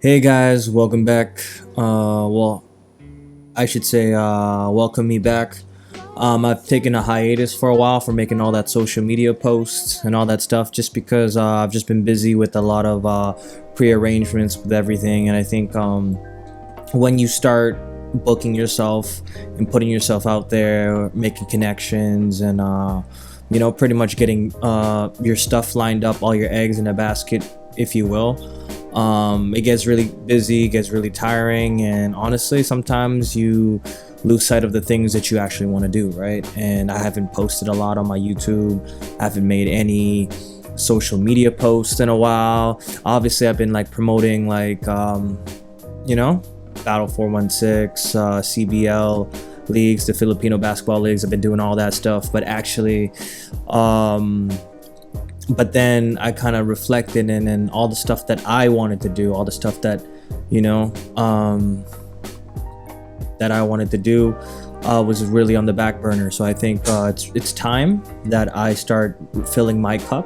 Hey guys, welcome back. I should say, welcome me back. I've taken a hiatus for a while from making all that social media posts and all that stuff just because I've just been busy with a lot of pre-arrangements with everything. And I think when you start booking yourself and putting yourself out there, making connections and pretty much getting your stuff lined up, all your eggs in a basket, if you will. It gets really busy, gets really tiring, and honestly, sometimes you lose sight of the things that you actually want to do, right? And I haven't posted a lot on my YouTube. I haven't made any social media posts in a while. Obviously, I've been like promoting Battle 416, CBL leagues, the Filipino basketball leagues. I've been doing all that stuff, but actually, but then I kind of reflected and all the stuff that I wanted to do, all the stuff that that I wanted to do was really on the back burner. So I think it's time that I start filling my cup,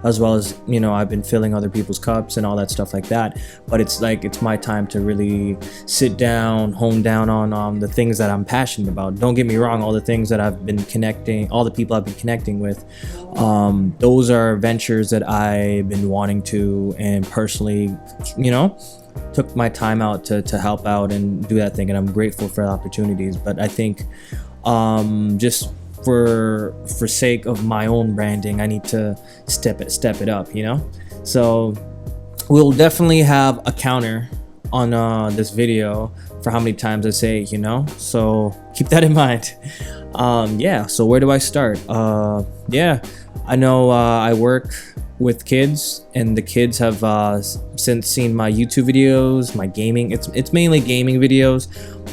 as well as I've been filling other people's cups and all that stuff like that. But it's my time to really sit down, hone down on the things that I'm passionate about. Don't get me wrong, all the things that I've been connecting, all the people I've been connecting with, those are ventures that I've been wanting to, and personally took my time out to help out and do that thing, and I'm grateful for the opportunities. But I think just for sake of my own branding, I need to step it up, so we'll definitely have a counter on this video for how many times I say so keep that in mind. So where do I start? I know I work with kids, and the kids have since seen my YouTube videos, my gaming. It's mainly gaming videos,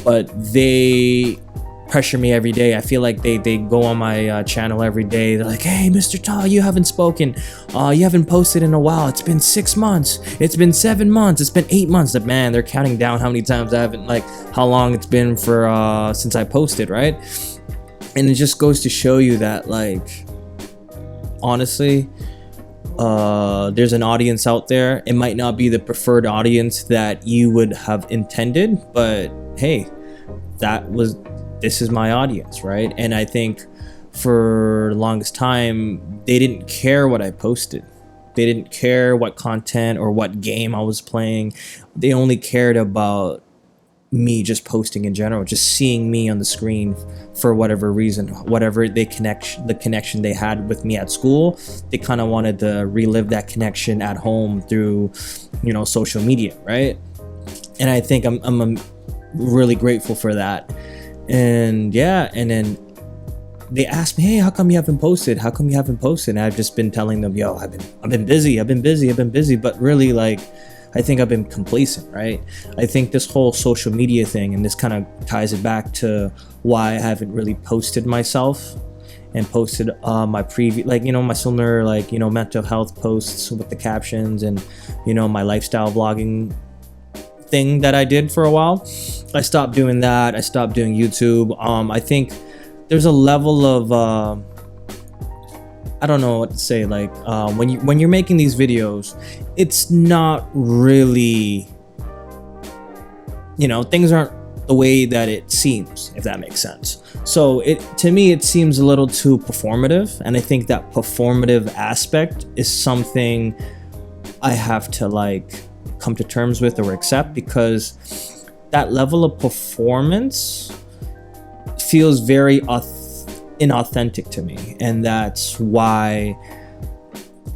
but they pressure me every day. I feel like they go on my channel every day. They're like, "Hey, Mr. Ta, you haven't spoken. You haven't posted in a while. It's been 6 months. It's been 7 months. It's been 8 months." That man, they're counting down how many times I haven't, how long it's been for since I posted, right? And it just goes to show you that, honestly, there's an audience out there. It might not be the preferred audience that you would have intended, but hey, this is my audience, right? And I think for the longest time, they didn't care what I posted. They didn't care what content or what game I was playing. They only cared about me just posting in general, just seeing me on the screen for whatever reason, whatever the connection they had with me at school. They kind of wanted to relive that connection at home through, social media, right? And I think I'm really grateful for that. And then they asked me, "Hey, how come you haven't posted? How come you haven't posted?" And I've just been telling them, "Yo, I've been busy." But really, I think I've been complacent, right? I think this whole social media thing, and this kind of ties it back to why I haven't really posted myself and posted my previous, my similar, mental health posts with the captions and, my lifestyle vlogging thing that I did for a while. I stopped doing that. I stopped doing YouTube. I think there's a level of I don't know what to say. When you're making these videos, it's not really, things aren't the way that it seems, if that makes sense. So to me, it seems a little too performative, and I think that performative aspect is something I have to come to terms with or accept, because that level of performance feels very inauthentic to me. And that's why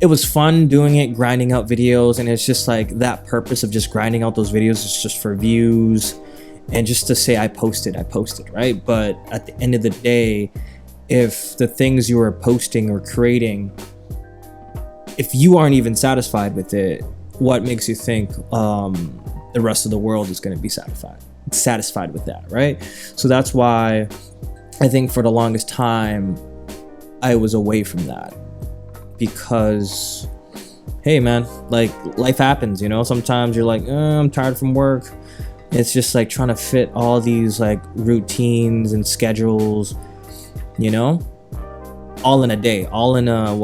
it was fun doing it, grinding out videos. And it's just that purpose of just grinding out those videos is just for views and just to say I posted, right? But at the end of the day, if the things you are posting or creating, if you aren't even satisfied with it, what makes you think the rest of the world is going to be satisfied with that, right? So that's why I think for the longest time I was away from that, because hey man, life happens, sometimes you're I'm tired from work. It's just trying to fit all these routines and schedules, all in a day, all in a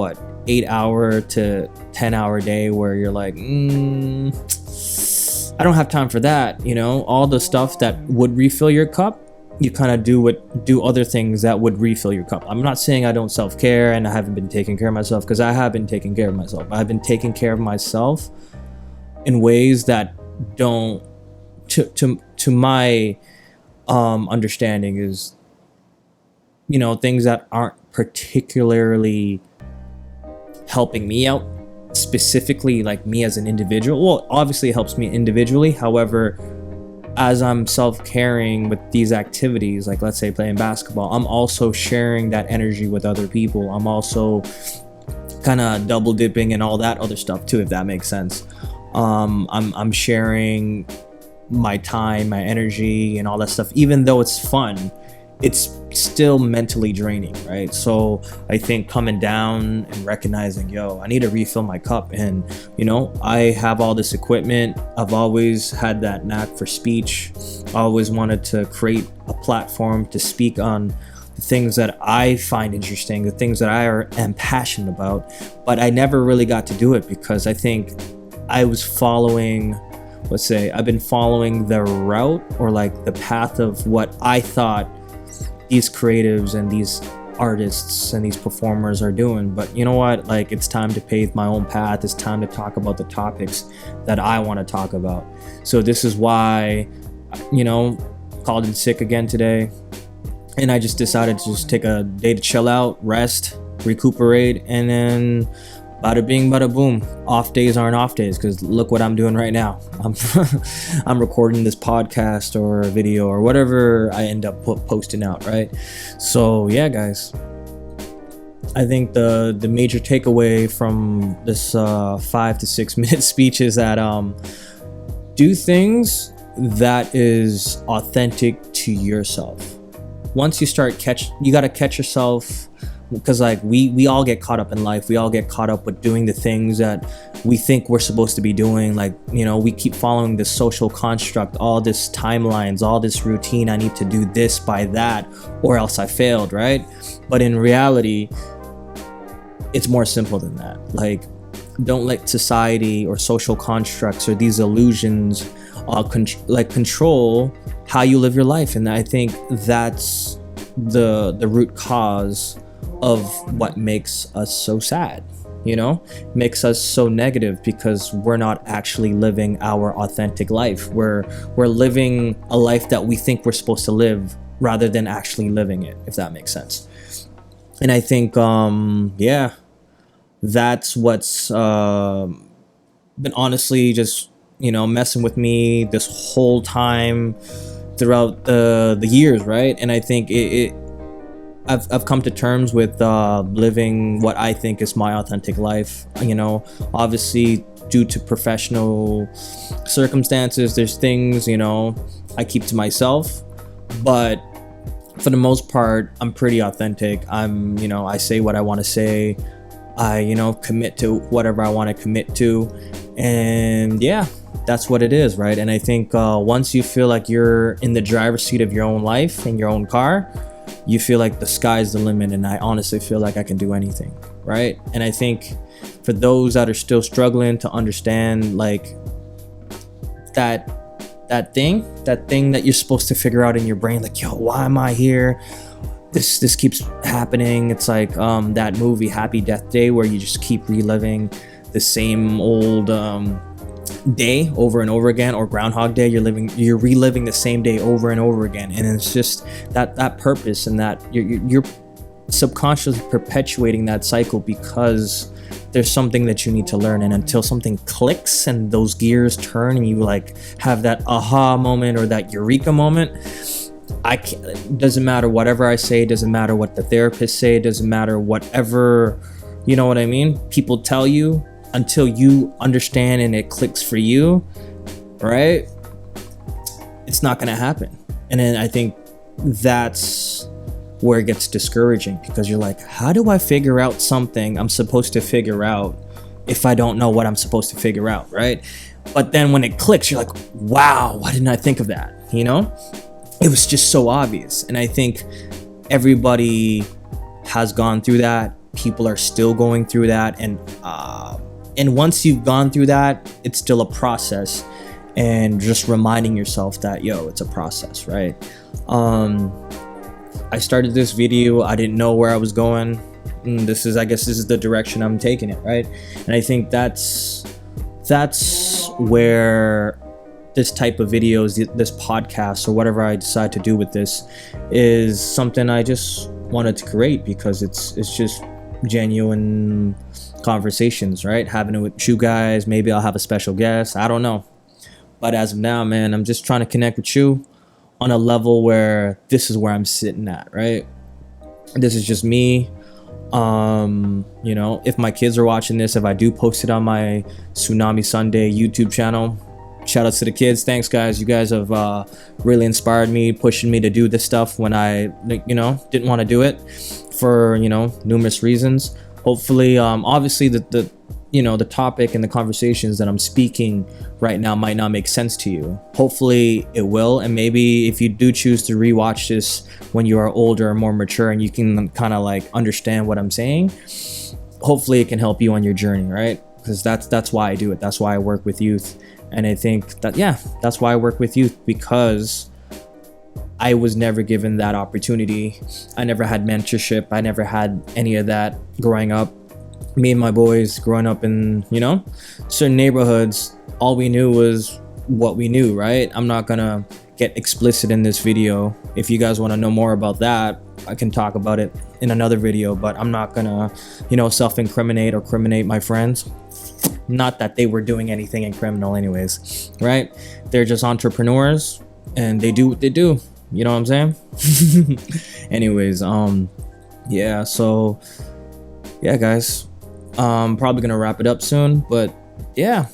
8-hour to 10-hour day, where you're I don't have time for that. All the stuff that would refill your cup, you kind of do other things that would refill your cup. I'm not saying I don't self-care and I haven't been taking care of myself, because I have been taking care of myself. I've been taking care of myself in ways that don't, to my understanding, is things that aren't particularly helping me out specifically, like me as an individual. Well, obviously it helps me individually. However, as I'm self-caring with these activities, like let's say playing basketball, I'm also sharing that energy with other people. I'm also kind of double dipping and all that other stuff too, if that makes sense. I'm sharing my time, my energy, and all that stuff. Even though it's fun, it's still mentally draining, right? So I think coming down and recognizing, I need to refill my cup. And I have all this equipment. I've always had that knack for speech. I always wanted to create a platform to speak on the things that I find interesting, the things that I am passionate about, but I never really got to do it because I think I was following, I've been following the route, or like the path of what I thought these creatives and these artists and these performers are doing. But you know what? Like, it's time to pave my own path. It's time to talk about the topics that I want to talk about. So this is why, called in sick again today. And I just decided to just take a day to chill out, rest, recuperate, and then bada bing, bada boom. Off days aren't off days, because look what I'm doing right now. I'm recording this podcast or a video or whatever I end up posting out, right? So yeah, guys, I think the major takeaway from this 5 to 6 minute speech is that do things that is authentic to yourself. Once you start you got to catch yourself. Because like we all get caught up in life. We all get caught up with doing the things that we think we're supposed to be doing. Like, we keep following this social construct, all this timelines, all this routine. I need to do this by that, or else I failed, right? But in reality, it's more simple than that. Like, don't let society or social constructs or these illusions control how you live your life. And I think that's the root cause of what makes us so sad, makes us so negative, because we're not actually living our authentic life. We're living a life that we think we're supposed to live rather than actually living it, if that makes sense. And I think that's what's been honestly just messing with me this whole time throughout the years, right? And I think I've come to terms with living what I think is my authentic life. Obviously, due to professional circumstances, there's things I keep to myself, but for the most part, I'm pretty authentic. I say what I want to say. I commit to whatever I want to commit to, and yeah, that's what it is, right? And I think once you feel like you're in the driver's seat of your own life, in your own car, you feel like the sky's the limit. And I honestly feel like I can do anything, right? And I think for those that are still struggling to understand, like, that thing that you're supposed to figure out in your brain, like, why am I here? This keeps happening. It's like that movie Happy Death Day, where you just keep reliving the same old day over and over again, or Groundhog Day. You're reliving the same day over and over again, and it's just that purpose, and that you're subconsciously perpetuating that cycle because there's something that you need to learn. And until something clicks and those gears turn and you like have that aha moment or that eureka moment, doesn't matter whatever I say, doesn't matter what the therapists say, doesn't matter whatever, you know what I mean, people tell you, until you understand and it clicks for you, right? It's not gonna happen. And then I think that's where it gets discouraging, because you're like, how do I figure out something I'm supposed to figure out if I don't know what I'm supposed to figure out, right? But then when it clicks, you're like, wow, why didn't I think of that? It was just so obvious. And I think everybody has gone through that. People are still going through that. And once you've gone through that, it's still a process. and just reminding yourself that, yo, it's a process, right? I started this video, I didn't know where I was going. I guess this is the direction I'm taking it, right? And I think that's where this type of videos, this podcast, or whatever I decide to do with this, is something I just wanted to create, because it's just genuine conversations, right? Having it with you guys. Maybe I'll have a special guest, I don't know. But as of now, man, I'm just trying to connect with you on a level where this is where I'm sitting at, right? This is just me. You know, if my kids are watching this, if I do post it on my Tsunami Sunday YouTube channel, shout outs to the kids. Thanks, guys. You guys have really inspired me, pushing me to do this stuff when I, you know, didn't want to do it for, you know, numerous reasons. Hopefully, obviously the you know, the topic and the conversations that I'm speaking right now might not make sense to you. Hopefully it will, and maybe if you do choose to rewatch this when you are older or more mature and you can kind of like understand what I'm saying, hopefully it can help you on your journey, right? Because that's why I do it. That's why I work with youth. And I think that, yeah, that's why I work with youth, because I was never given that opportunity. I never had mentorship. I never had any of that growing up. Me and my boys growing up in, you know, certain neighborhoods, all we knew was what we knew, right? I'm not gonna get explicit in this video. If you guys want to know more about that, I can talk about it in another video, but I'm not gonna, you know, self-incriminate or criminate my friends. Not that they were doing anything criminal anyways, right? They're just entrepreneurs and they do what they do, you know what I'm saying? Anyways, yeah, so yeah, guys, probably gonna wrap it up soon, but yeah,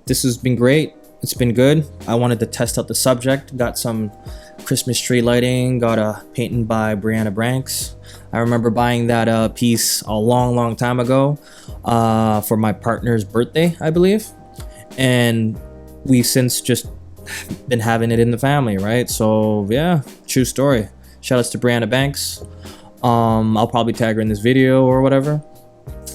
this has been great. It's been good. I wanted to test out the subject. Got some Christmas tree lighting, got a painting by Brianna Branks. I remember buying that piece a long time ago for my partner's birthday, I believe, and we've since just been having it in the family, right? So yeah, true story. Shout outs to Brianna Banks. I'll probably tag her in this video or whatever.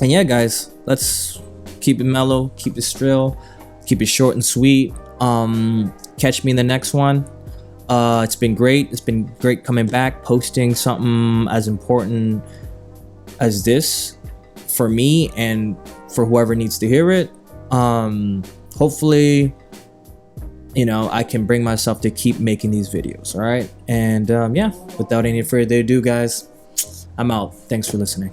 And yeah, guys, let's keep it mellow, keep it still, keep it short and sweet. Catch me in the next one. It's been great. It's been great coming back, posting something as important as this for me and for whoever needs to hear it. Hopefully, you know, I can bring myself to keep making these videos. All right. And yeah, without any further ado, guys, I'm out. Thanks for listening.